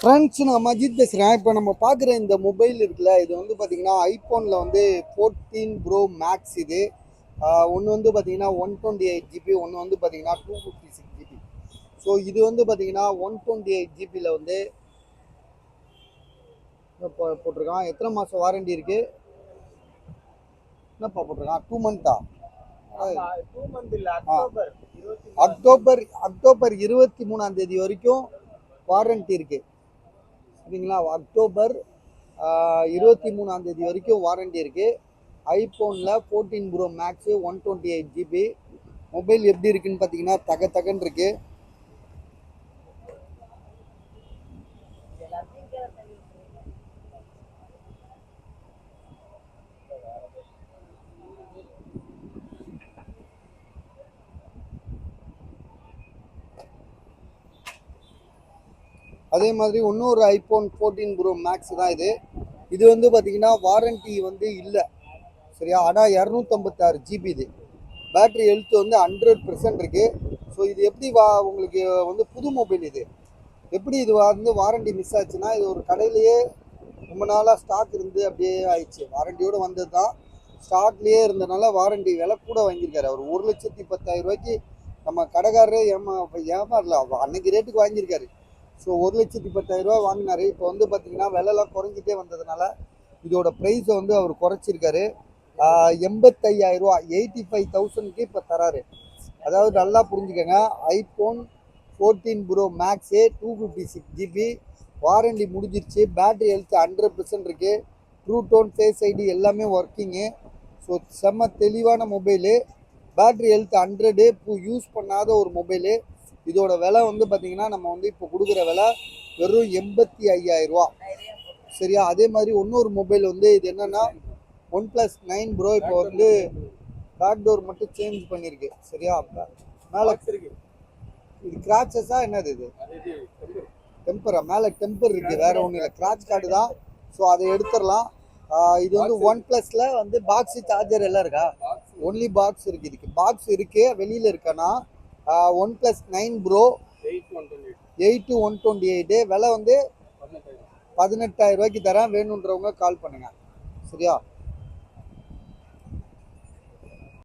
Friends, நான் மஜித் பேசுகிறேன். இப்போ நம்ம பார்க்குற இந்த மொபைல் இருக்குல்ல, இது வந்து பார்த்தீங்கன்னா ஐஃபோனில் வந்து 14 ப்ரோ மேக்ஸ் இது. ஒன்று வந்து பார்த்தீங்கன்னா 128 GB, ஒன்று வந்து பார்த்தீங்கன்னா 256 GB. ஸோ இது வந்து பார்த்தீங்கன்னா 128 GB வந்து போட்டிருக்கான். எத்தனை மாதம் வாரண்டி இருக்குது? என்னப்பா போட்டிருக்கான்? 2 மந்த்தா? அக்டோபர் 23 வரைக்கும் வாரண்டி இருக்குது. சரிங்களா? அக்டோபர் 23 வரைக்கும் வாரண்டி இருக்குது. ஐஃபோனில் 14 ப்ரோ மேக்ஸு 128 GB. மொபைல் எப்படி இருக்குன்னு பார்த்தீங்கன்னா தகன்னு இருக்கு. அதே மாதிரி இன்னொரு ஐஃபோன் 14 ப்ரோ மேக்ஸ் தான் இது. இது வந்து பார்த்தீங்கன்னா வாரண்டி வந்து இல்லை, சரியா? ஆனால் 256 GB இது. பேட்ரி ஹெல்த் வந்து 100% இருக்குது. ஸோ இது எப்படி உங்களுக்கு வந்து புது மொபைல் இது எப்படி இது வந்து வாரண்டி மிஸ் ஆச்சுன்னா, இது ஒரு கடையிலேயே ரொம்ப நாளாக ஸ்டாக் இருந்து அப்படியே ஆயிடுச்சு. வாரண்டியோடு வந்தது தான், ஸ்டாக்லேயே இருந்தனால வாரண்டி விலை கூட வாங்கியிருக்காரு அவர். 1,10,000 நம்ம கடைக்காரரே ஏமாறல, அன்னைக்கு ரேட்டுக்கு வாங்கியிருக்காரு. ஸோ 1,10,000 வாங்கினாரு. இப்போ வந்து பார்த்தீங்கன்னா விலைலாம் குறைஞ்சிட்டே வந்ததுனால இதோட ப்ரைஸை வந்து அவர் குறைச்சிருக்காரு. 85,000, 85,000க்கு இப்போ தராரு. அதாவது நல்லா புரிஞ்சுக்கோங்க, iPhone 14 pro max 256 GB, warranty முடிஞ்சிருச்சு. பேட்ரி ஹெல்த் 100% இருக்குது. ட்ரூ டோன், ஃபேஸ் ஐடி எல்லாமே ஒர்க்கிங்கு. ஸோ செம்ம தெளிவான மொபைலு. பேட்ரி ஹெல்த் 100, இப்போ யூஸ் பண்ணாத ஒரு மொபைலு. இதோட விலை வந்து பார்த்தீங்கன்னா நம்ம வந்து இப்போ கொடுக்குற விலை வெறும் 85,000, சரியா? அதே மாதிரி இன்னொரு மொபைல் வந்து இது என்னன்னா OnePlus 9 ப்ரோ. இப்போ வந்து பேக் டோர் மட்டும் சேஞ்ச் பண்ணியிருக்கு, சரியா? மேலே இது கிராச்சஸா என்னது? இது டெம்பரா? மேலே டெம்பர் இருக்குது, வேற ஒன்றும் இல்லை, கிராச் கார்டு தான். ஸோ அதை எடுத்துடலாம். இது வந்து OnePlusல வந்து பாக்ஸு சார்ஜர் எல்லாம் இருக்கா? ஒன்லி பாக்ஸ் இருக்குது. இதுக்கு பாக்ஸ் இருக்குது, வெளியில் இருக்கானா? OnePlus 9 ப்ரோ 8,128, விலை வந்து 18,000 தரேன். வேணுன்றவங்க கால் பண்ணுங்க, சரியா?